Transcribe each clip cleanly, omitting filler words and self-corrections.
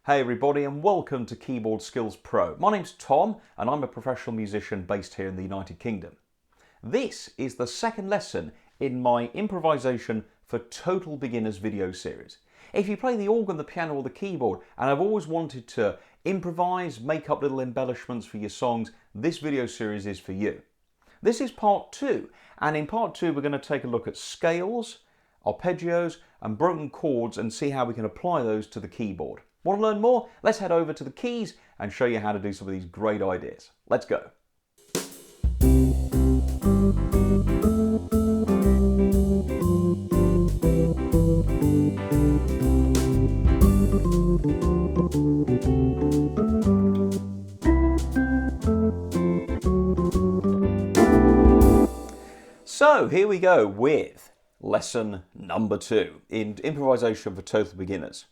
Hey everybody and welcome to Keyboard Skills Pro. My name's Tom and I'm a professional musician based here in the United Kingdom. This is the second lesson in my Improvisation for Total Beginners video series. If you play the organ, the piano or the keyboard and have always wanted to improvise, make up little embellishments for your songs, this video series is for you. This is part 2, and in part 2 we're going to take a look at scales, arpeggios and broken chords and see how we can apply those to the keyboard. Want to learn more? Let's head over to the keys and show you how to do some of these great ideas. Let's go. So here we go with lesson number 2 in Improvisation for Total Beginners.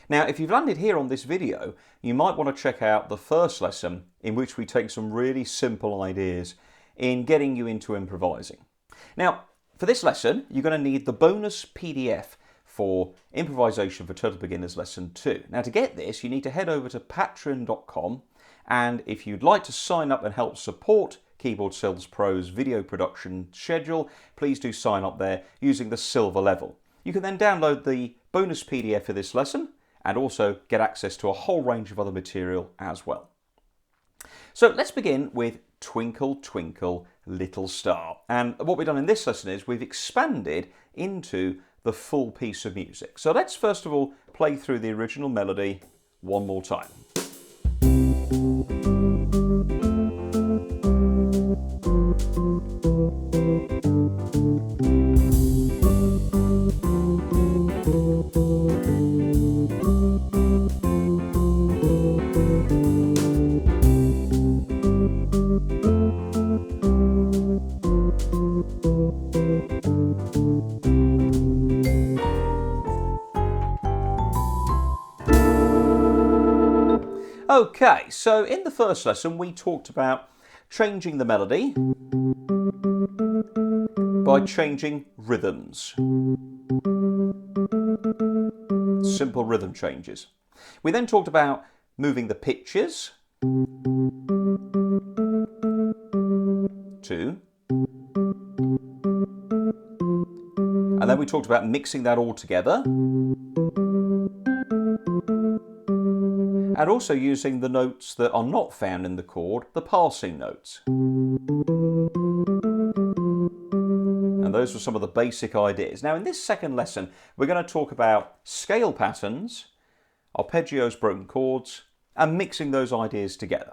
Now, if you've landed here on this video, you might want to check out the first lesson in which we take some really simple ideas in getting you into improvising. Now, for this lesson, you're going to need the bonus PDF for Improvisation for Total Beginners Lesson 2. Now, to get this, you need to head over to patron.com, and if you'd like to sign up and help support Keyboard Skills Pro's video production schedule, please do sign up there using the silver level. You can then download the bonus PDF for this lesson and also get access to a whole range of other material as well. So let's begin with Twinkle Twinkle Little Star. And what we've done in this lesson is we've expanded into the full piece of music. So let's first of all play through the original melody one more time. Okay, so in the first lesson we talked about changing the melody by changing rhythms. Simple rhythm changes. We then talked about moving the pitches. 2. And then we talked about mixing that all together. And also using the notes that are not found in the chord, the passing notes. And those were some of the basic ideas. Now in this second lesson, we're going to talk about scale patterns, arpeggios, broken chords, and mixing those ideas together.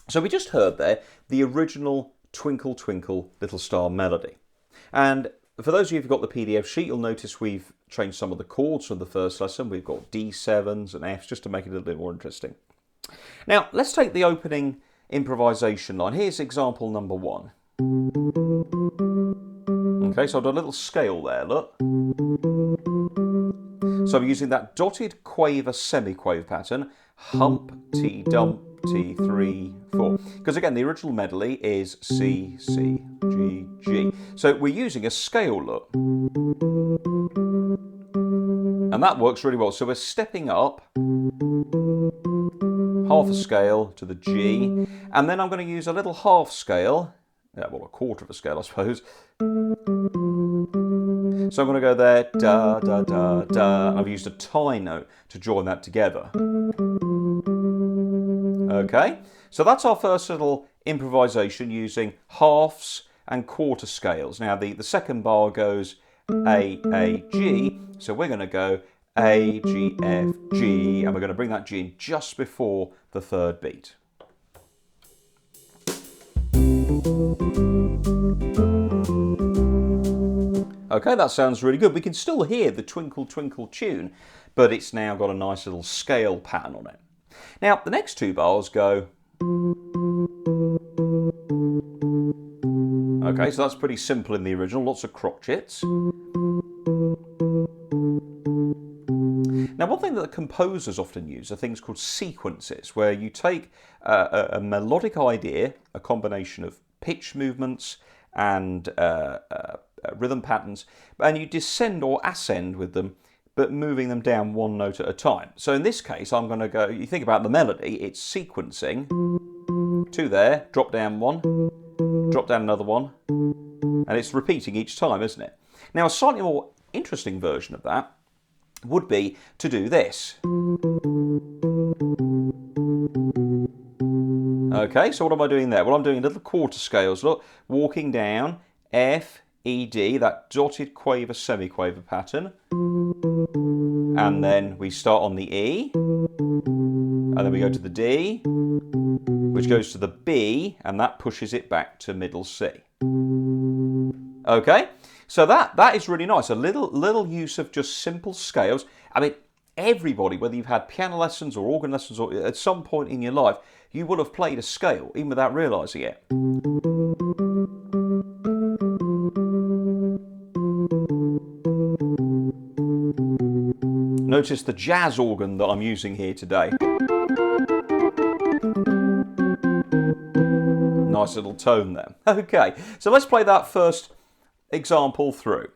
So we just heard there the original Twinkle Twinkle Little Star melody. And for those of you who've got the PDF sheet, you'll notice we've changed some of the chords from the first lesson. We've got D7s and Fs just to make it a little bit more interesting. Now, let's take the opening improvisation line. Here's example number 1. Okay, so I've done a little scale there, look. So I'm using that dotted quaver semiquave pattern, hump, T, dump, T, 3, 4. Because again, the original medley is C, C, G, G. So we're using a scale, look. And that works really well. So we're stepping up half a scale to the G, and then I'm going to use a little half scale, well, a quarter of a scale, I suppose. So I'm going to go there, da, da, da, da, and I've used a tie note to join that together. Okay, so that's our first little improvisation using halves and quarter scales. Now the second bar goes A, G, so we're going to go A, G, F, G, and we're going to bring that G in just before the third beat. Okay, that sounds really good. We can still hear the Twinkle Twinkle tune, but it's now got a nice little scale pattern on it. Now, the next 2 bars go. Okay, so that's pretty simple in the original, lots of crotchets. Now, one thing that the composers often use are things called sequences, where you take a melodic idea, a combination of pitch movements and rhythm patterns, and you descend or ascend with them but moving them down one note at a time. So in this case, I'm going to go, you think about the melody, it's sequencing, 2 there, drop down 1, drop down another 1, and it's repeating each time, isn't it? Now a slightly more interesting version of that would be to do this. Okay, so what am I doing there? Well, I'm doing little quarter scales, look, walking down, F, E, D, that dotted quaver, semi-quaver pattern. And then we start on the E, and then we go to the D, which goes to the B, and that pushes it back to middle C. Okay, so that is really nice. A little use of just simple scales. I mean, everybody, whether you've had piano lessons or organ lessons, or at some point in your life, you will have played a scale, even without realising it. Notice the jazz organ that I'm using here today. Nice little tone there. Okay, so let's play that first example through.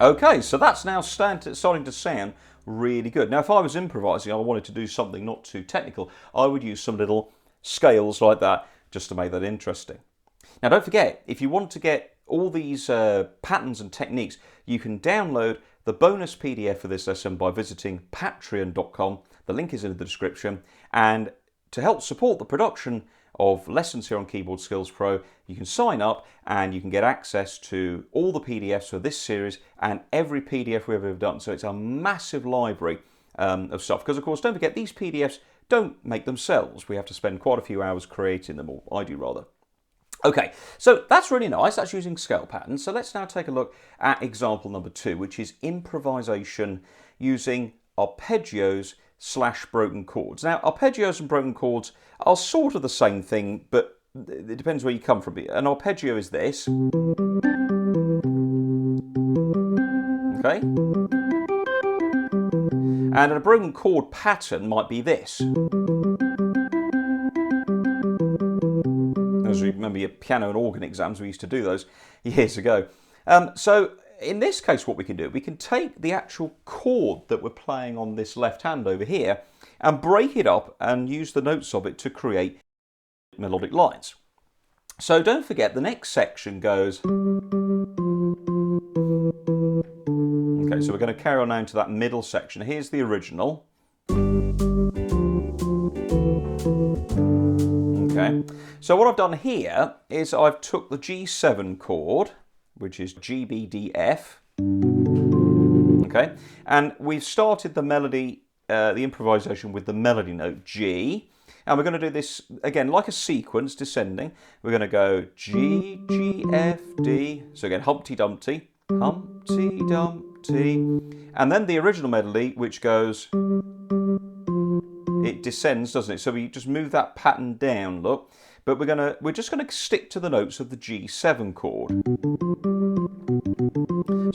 Okay, so that's now starting to sound really good. Now, if I was improvising, I wanted to do something not too technical, I would use some little scales like that just to make that interesting. Now, don't forget, if you want to get all these patterns and techniques, you can download the bonus PDF for this lesson by visiting patron.com. The link is in the description. And to help support the production of lessons here on Keyboard Skills Pro, you can sign up and you can get access to all the PDFs for this series and every PDF we've ever done. So it's a massive library of stuff. Because of course, don't forget, these PDFs don't make themselves. We have to spend quite a few hours creating them, or I do rather. Okay, so that's really nice. That's using scale patterns. So let's now take a look at example number 2, which is improvisation using arpeggios / broken chords. Now, arpeggios and broken chords are sort of the same thing, but it depends where you come from. An arpeggio is this. Okay? And a broken chord pattern might be this. As you remember your piano and organ exams, we used to do those years ago. So in this case, what we can do, we can take the actual chord that we're playing on this left hand over here and break it up and use the notes of it to create melodic lines. So don't forget, the next section goes... Okay, so we're going to carry on now to that middle section. Here's the original. Okay, so what I've done here is I've took the G7 chord, which is G, B, D, F. Okay, and we've started the melody, the improvisation with the melody note G. And we're going to do this, again, like a sequence, descending. We're going to go G, G, F, D. So again, Humpty Dumpty, Humpty Dumpty. And then the original melody, which goes... It descends, doesn't it? So we just move that pattern down, look. But we're just going to stick to the notes of the G7 chord.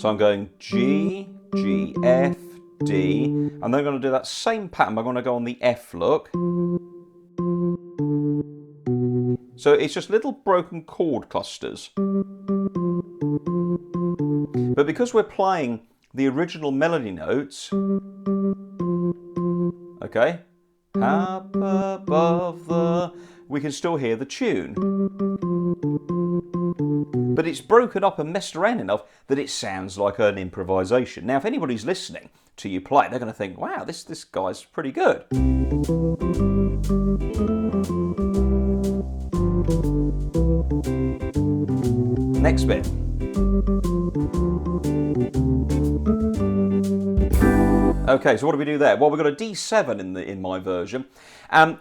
So I'm going G, G, F, D. And then I'm going to do that same pattern. I'm going to go on the F, look. So it's just little broken chord clusters. But because we're playing the original melody notes, okay, up above the... we can still hear the tune. But it's broken up and messed around enough that it sounds like an improvisation. Now, if anybody's listening to you play, they're going to think, wow, this guy's pretty good. Next bit. Okay, so what do we do there? Well, we've got a D7 in my version.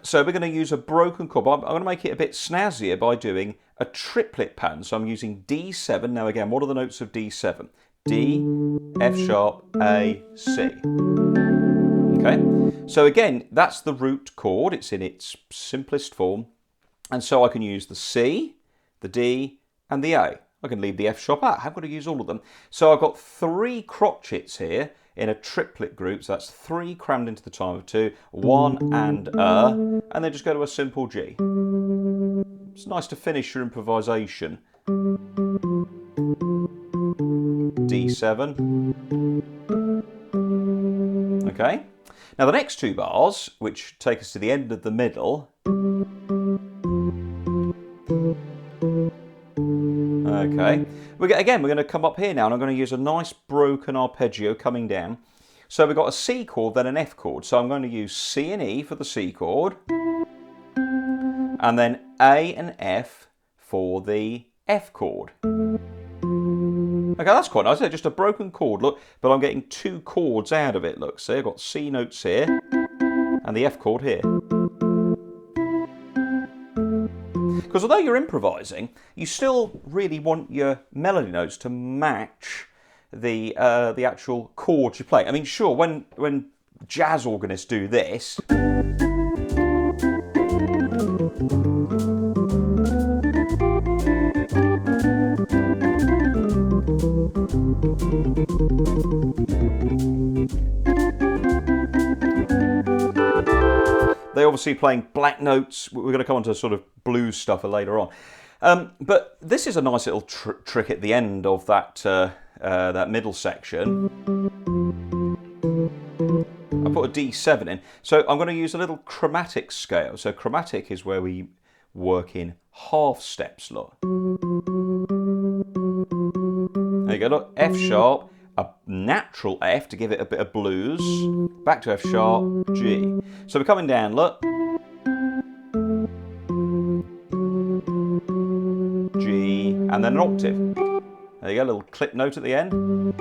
So we're going to use a broken chord. I'm going to make it a bit snazzier by doing a triplet pattern. So I'm using D7. Now again, what are the notes of D7? D, F sharp, A, C. Okay, so again, that's the root chord. It's in its simplest form. And so I can use the C, the D, and the A. I can leave the F sharp out. I'm going to use all of them. So I've got 3 crotchets here. in a triplet group, so that's 3 crammed into the time of 2, 1 and then just go to a simple G. It's nice to finish your improvisation. D7. Okay. Now the next 2 bars, which take us to the end of the middle. Okay. We're going to come up here now, and I'm going to use a nice broken arpeggio coming down. So we've got a C chord, then an F chord. So I'm going to use C and E for the C chord, and then A and F for the F chord. Okay, that's quite nice. Just a broken chord, look, but I'm getting 2 chords out of it, look. See, I've got C notes here, and the F chord here. Because although you're improvising, you still really want your melody notes to match the actual chords you play. I mean, sure, when jazz organists do this, they're obviously playing black notes. We're going to come on to sort of blues stuff later on. But this is a nice little trick at the end of that, that middle section. I put a D7 in. So I'm going to use a little chromatic scale. So chromatic is where we work in half steps, look. There you go, look, F sharp, a natural F to give it a bit of blues, back to F sharp, G. So we're coming down, look. G, and then an octave. There you go, a little clip note at the end.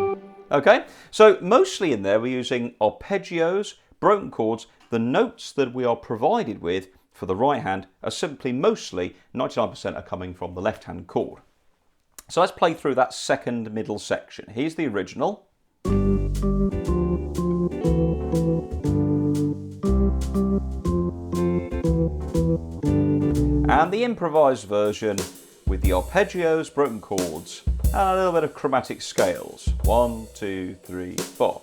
Okay, so mostly in there we're using arpeggios, broken chords. The notes that we are provided with for the right hand are simply mostly, 99% are coming from the left hand chord. So let's play through that second middle section. Here's the original. And the improvised version with the arpeggios, broken chords, and a little bit of chromatic scales. 1, 2, 3, 4.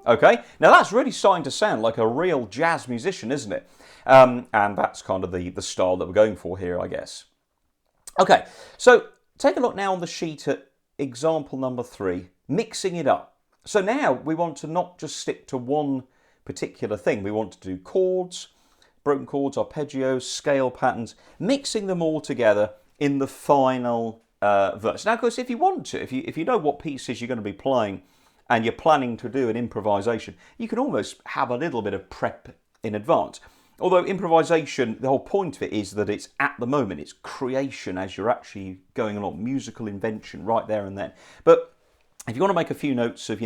Okay, now that's really starting to sound like a real jazz musician, isn't it? And that's kind of the style that we're going for here, I guess. Okay, so take a look now on the sheet at example number 3, mixing it up. So now we want to not just stick to one particular thing. We want to do chords, broken chords, arpeggios, scale patterns, mixing them all together in the final verse. Now, of course, if you want to, if you know what pieces you're going to be playing and you're planning to do an improvisation, you can almost have a little bit of prep in advance. Although improvisation, the whole point of it is that it's at the moment, it's creation as you're actually going along, musical invention right there and then. But if you want to make a few notes of,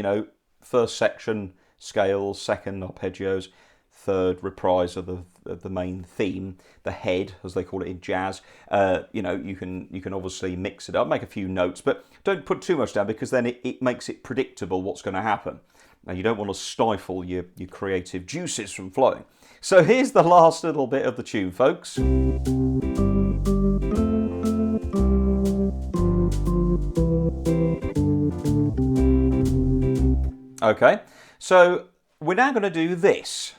first section, scales, second, arpeggios, third, reprise of the main theme, the head, as they call it in jazz, you can obviously mix it up, make a few notes, but don't put too much down because then it makes it predictable what's going to happen. Now, you don't want to stifle your creative juices from flowing. So here's the last little bit of the tune, folks. Okay, so we're now going to do this.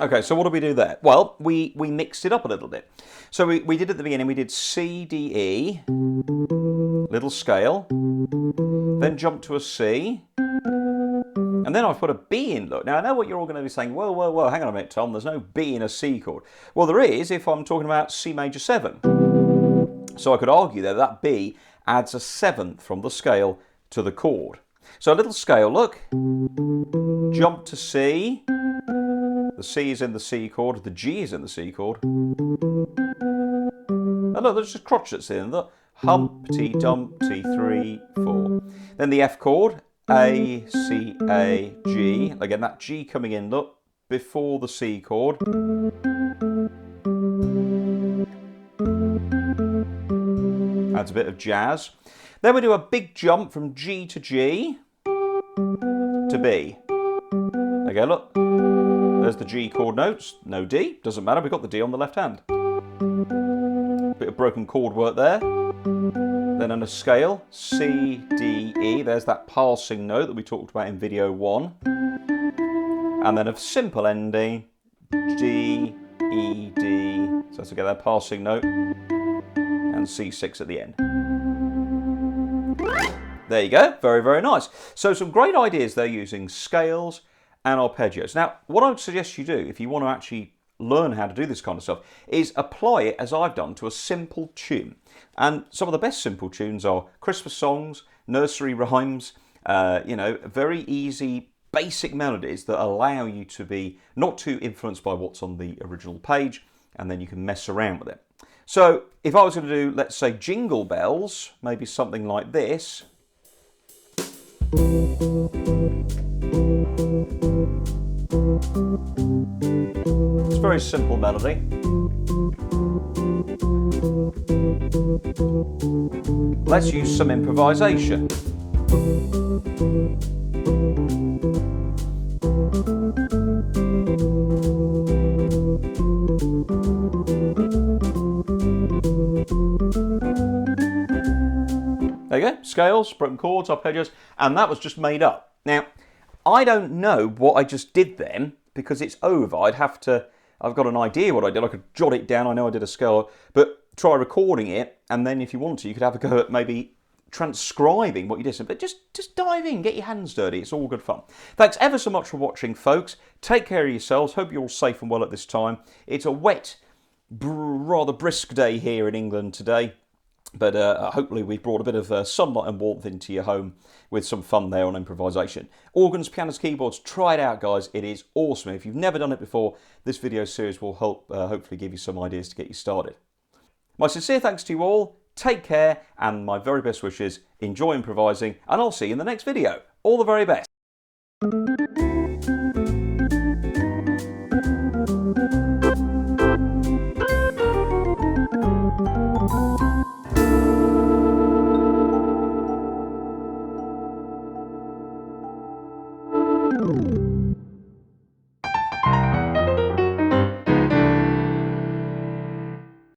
Okay, so what do we do there? Well, we mixed it up a little bit. So we did at the beginning, we did C, D, E, little scale, then jump to a C, and then I've put a B in, look. Now, I know what you're all going to be saying, whoa, hang on a minute, Tom, there's no B in a C chord. Well, there is if I'm talking about C major 7. So I could argue there that B adds a 7th from the scale to the chord. So a little scale, look, jump to C, the C is in the C chord, the G is in the C chord. Oh look, there's just crotchets in, look, Humpty Dumpty 3, 4. Then the F chord, A, C, A, G. Again, that G coming in, look, before the C chord. Adds a bit of jazz. Then we do a big jump from G to G. to be. Okay, look. There's the G chord notes. No D. Doesn't matter. We've got the D on the left hand. Bit of broken chord work there. Then on a scale, C, D, E. There's that passing note that we talked about in video 1. And then a simple ending, D, E, D. So let's get that passing note. And C6 at the end. There you go. Very, very nice. So some great ideas there using scales and arpeggios. Now, what I would suggest you do, if you want to actually learn how to do this kind of stuff, is apply it, as I've done, to a simple tune. And some of the best simple tunes are Christmas songs, nursery rhymes, very easy, basic melodies that allow you to be not too influenced by what's on the original page, and then you can mess around with it. So if I was going to do, let's say, Jingle Bells, maybe something like this. It's a very simple melody. Let's use some improvisation. There you go, scales, broken chords, arpeggios, and that was just made up. Now, I don't know what I just did then, because it's over. I've got an idea what I did. I could jot it down. I know I did a scale, but try recording it, and then if you want to, you could have a go at maybe transcribing what you did. But just dive in, get your hands dirty. It's all good fun. Thanks ever so much for watching, folks. Take care of yourselves. Hope you're all safe and well at this time. It's a wet, rather brisk day here in England today. But hopefully we've brought a bit of sunlight and warmth into your home with some fun there on improvisation. Organs, pianos, keyboards, try it out, guys. It is awesome. If you've never done it before, this video series will help hopefully give you some ideas to get you started. My sincere thanks to you all. Take care, and my very best wishes. Enjoy improvising, and I'll see you in the next video. All the very best.